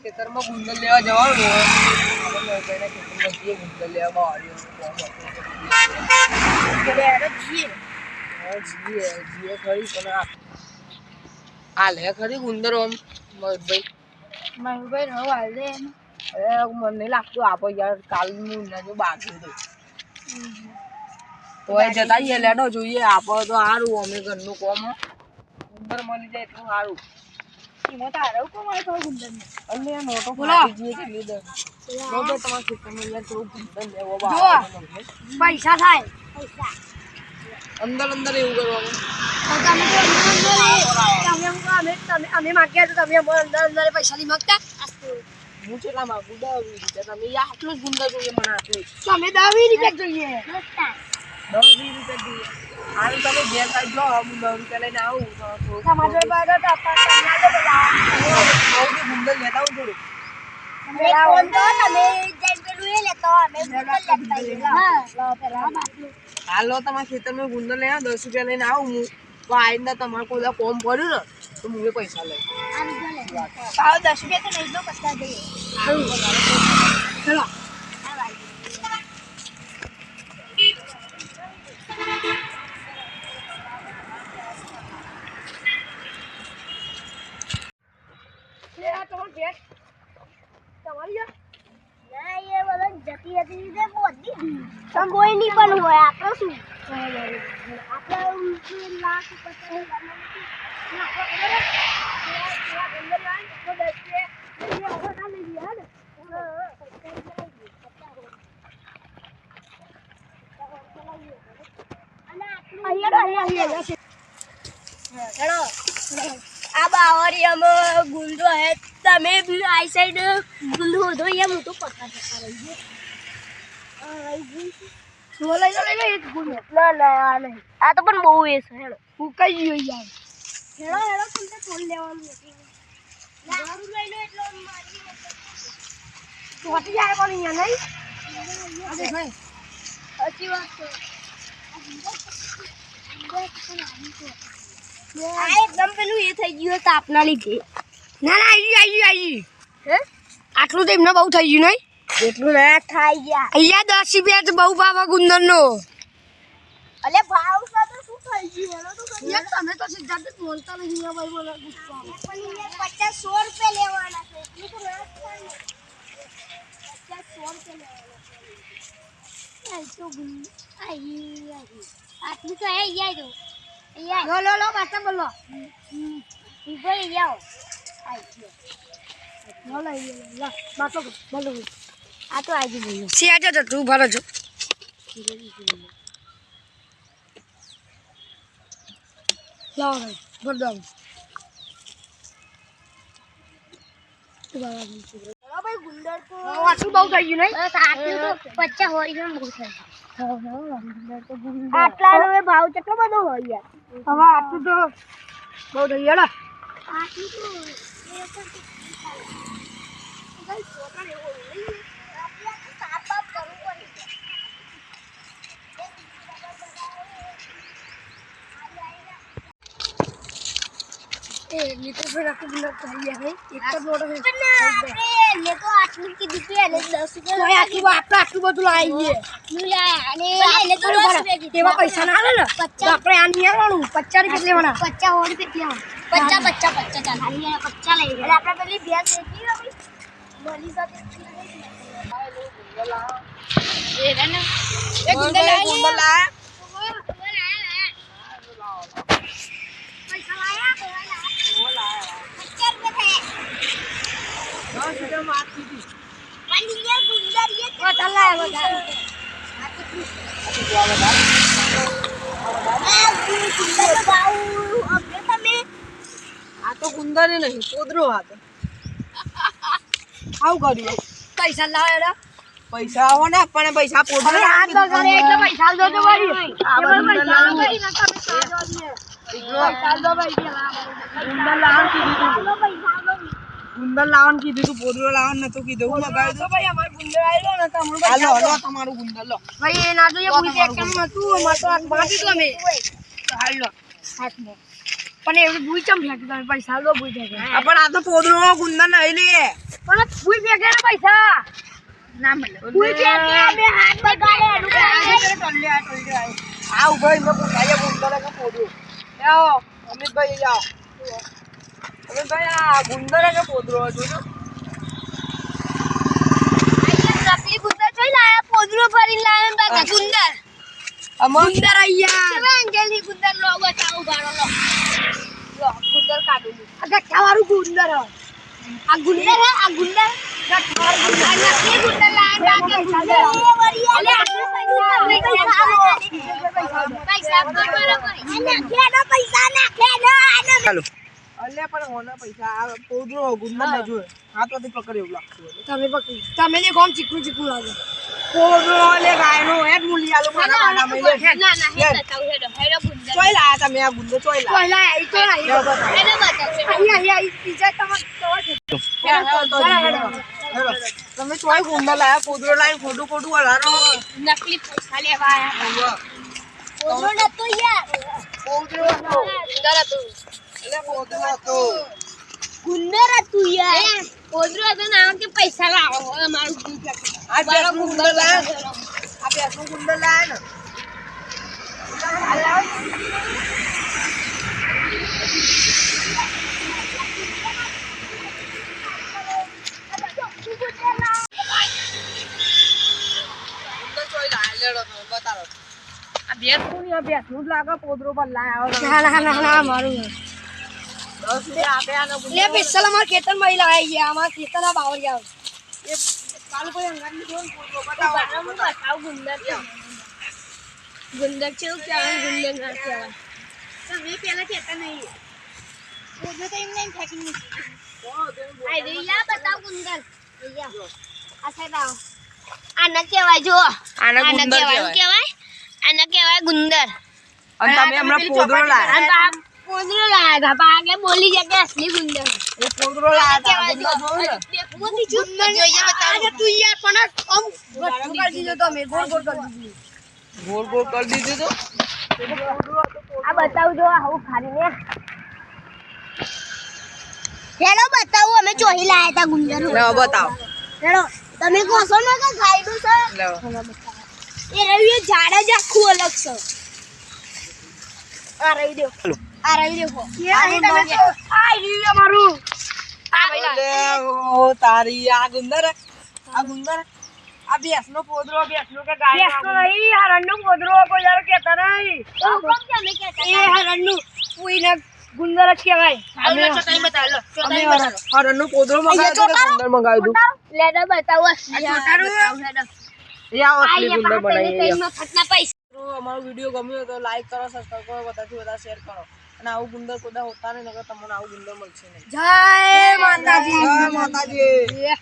ખેતરમાં ગુંદર લેવા જવાનું હોય આપણે ભાઈના ખેતરમાં જઈએ ગુંદર લેવા બાવળીઓ જીએ ખરી પણ આ લે ખરી ગુંદર આમ મયુરભાઈ રહો હાલ દે અરે મને નહીં લાગતું આપો યાર કાલનું ના જો બાકી તો જતા જઈએ લેડો જોઈએ આપો તો સારું અમે ઘરનું કોમ ગુંદર મળી જાય એટલું સારું એમાં તારે કોમ આવે તો ગુંદર અને નોટો ફાટી જઈએ કેટલી દર નોટો તમારા ખેતરમાં યાર થોડું ગુંદર લેવો પૈસા થાય પૈસા અંદર અંદર એવું કરવાનું અમે માગ્યા તો તમે અંદર અંદર પૈસા નહીં માગતા હું કેટલા માગું 10 રૂપિયા તમે આટલું જ ગુંદર જોઈએ મને આટલું તમે 10 રૂપિયા જોઈએ 10 રૂપિયા જોઈએ હાલ તમે ઘેર કાઢ જો હું 10 રૂપિયા લઈને આવું સમાચાર બાદ ગુંદર લેતા આવું થોડું હાલો તમારા ખેતરમાં ગુંદર લઈને 10 રૂપિયા લઈને આવું હું તો આઈને તમારે કોઈ કોમ કર્યું ને તો હું પૈસા લઈ 10 રૂપિયા તો નહીં દો પૈસા દઈએ ચલો કોઈ નહીં પણ હોય આપણે શું આ બાવરિયામાં ગુંદો હે તમે આઈ સાઈડ ગુંદો દો યા હું તો પક્કા જતા રહી એક ગુંદો ના નહીં આ તો પણ બહુ એ છે હેડો હું કઈ ગયો યાર હેડો તમને ફોન લેવાનું નથી દારૂ લઈ લો એટલો મારી તો હટી જાય કોણ અહીંયા નહીં અરે ભાઈ સાચી વાત છે આ એકદમ પેલું એ થઈ ગયું તાપના લીધે ના આવી હે આટલું તો એમને બહુ થઈ ગયું નહીં એટલું ના થાય ગયા અહીંયા 10 રૂપિયા તો બહુ ભાવ ગુંદર નો અલે ભાવ સાથે શું થઈ ગયું એનો તો યાર તમે તો સીધા જ બોલતા નહીં ભાઈ બોલો ગુસ્સો પણ 50 100 રૂપિયા લેવાના છે એટલું તો ના થાય 50 100 રૂપિયા લેવાના છે આ તો આઈ આટલું તો હે યાર તો લો બાટા બોલો ઈગો જાઓ આઈ લો બાટો બોલો આ તો આજી બોલો સી આજો તો તું ભરો છો લાવ ભરદમ ભાઈ ગુંદર તો આટલું બહુ થઈ ગયું નહીં બસ આટલું તો 50 હોય ને બહુ થઈ આટલાનો ભાવ કેટલો બધો હોય યાર હવે આટલું તો બહુ થઈ ગયો આટલું તો नीचे फिर आपको गुंदर चाहिए है एक का मोटा है ले तो आटलू की दीपी है 10 रुपया भाई आटलू आपका आटलू બધું લાવીએ નું લાયા અને ले तो 10 रुपया की તેવા પૈસા ના આલે ને તો આપણે આ નહીં આવવાનું 50 રૂપિયા લેવાના 50 હોડ રૂપિયા 50 ચાલ આલી 50 લઈ એટલે આપણે પેલી ભેંસ વેચી ને ભાઈ મળી સાથે એ ને એ ગુંદર લાયા ગુંદર નહીં પોદરો હતો આવું કર્યું પૈસા લાવ્યા પૈસા આવો ને પણ પૈસા પોદરો હાથ તો કરે એટલે પૈસા દો તો મારી આ બધું પૈસા દો ગુંદર લાવન કીધું તું પોદરો લાવન નતો કીધું હું લગાવ્યો તો ભાઈ અમાર ગુંદર આયલો ને તમારું ભાઈ હાલો તમારું ગુંદર લો ભાઈ એ ના જોઈએ પૂરી એક કામ નતું અમાર તો આ બાકી તો અમે હાલો હાથમાં પણ એવી ભૂઈ ચમ ફેંકી તમે પૈસા દો ભૂઈ ફેંકે પણ આ તો પોદરો ગુંદર નહીં લે પણ ભૂઈ ફેંકે ને પૈસા ના મળે ભૂઈ ફેંકે બે હાથ બગાડે એનું આ ઉભો ઇને પૂછાય ગુંદર કે પોદરો આવો અમિતભાઈ આવો અમિતભાઈ આ ગુંદર કે પોદરો જોજો નકલી ગુંદર જોઈ લાયા પોદરો ભરી લાયા બાકા ગુંદર ગુંદર આયા કેવા એંગલથી ગુંદર લો બતાવો બાળો લો ગુંદર કાઢું આ ગઠ્ઠાવાળું ગુંદર આ ગુંદર હે આ ગુંદર ગઠ્ઠાવાળું ગુંદર નકલી ગુંદર લાયા બાકા ગુંદર અલે આટલું પૈસા બરાબર નાખેનો પૈસા નાખેનો ચાલો અલે પણ હોના પૈસા આ પોદરો ગુંદર ન જોય હાથોથી પકડે એવું લાગતું તમે પકડી તમે જે ગોમ ચીકુ ચીકુ લાગે પોદરો લે ગાયનો હેડ મૂલી આલો મારા વાના મહિને ના ના હે બતાવ હેડો ગુંદર ચોઈ લાયા તમે આ ગુંદર ચોઈ લાયા ઈ તો ના હેડો બતાવ અહીંયા બીજા તમે ચોઈ ગુંદર લાયા પોદરો લાઈન ખોટું ખોટું હલારો નકલી પૈસા લેવા આયા પોદરો નતો યાર પોદરો ગુંદર હતું એટલે પોદરો હતો ગુંદર હતું યાર પોદરો હતો ના કે પૈસા લાવો અમારું ગુંદર આ પેલો ગુંદર લાયા આ પેલો ગુંદર લાયા પોદરો પર લાયા ના મારું લે પેસલ અમાર ખેતર માં લાવી ગયા અમાર ખેતર ના બાવરિયા એ કાલ કોઈ અંગાની જોન પોદરો બતાવ ગુંદર ગુંદર છે કે ગુંદર ના કહેવાય તમે પેલા કહેતા નહીં પોદરો તો એમ નહીં ફેંકી નથી આઈ રિયા બતાવ ગુંદર રિયા આ સાઈડ આવો આને કહેવાય જો આને ગુંદર કહેવાય આને કહેવાય ગુંદર અને તમે હમણાં પોદરો લાયા પોદરો લાયા બાગે બોલી જાય કે અસલી ગુંદર એ પોદરો લાયા ગુંદર જોયું ને જોઈએ બતાવો તું યાર પણ આમ ગોળ કરી દીધો તમે ગોળ ગોળ કરી દીધું ગોળ ગોળ કરી દીધું તો આ બતાવ જો આવું ખારીને હેલો બતાવું અમે ચોહી લાયા તા ગુંદર લે બતાવો હેલો તમે કહો છો ને કે ખાઈડું છે લે એ રવિ ઝાડ જ આખું અલગ છે આ રહી દેખો આ રહી દેખો આ રહ્યું અમારું આ ભાઈ લે ઓ તારી આ ગુંદર આ બેસનો પોદરો બેસનો કે ગાય બેસતો નહીં હરણનું પોદરો કોઈ યાર કહેતા નહીં એ હરણનું કોઈને ગુંદર જ કહેવાય હરણનો પોદરો મંગાવ્યો તો ગુંદર મંગાવ્યું લેડો બતાવો એ આવો અસલી ગુંદર બનાવી પૈસા અમારો વિડિયો ગમ્યો તો લાઈક કરો સબસ્ક્રાઇબ કરો બધાથી બધા શેર કરો અને આવું ગુંદર કોદા હોતા નહીં નકર તમને આવું ગુંદર મળશે નહીં જય માતાજી જય માતાજી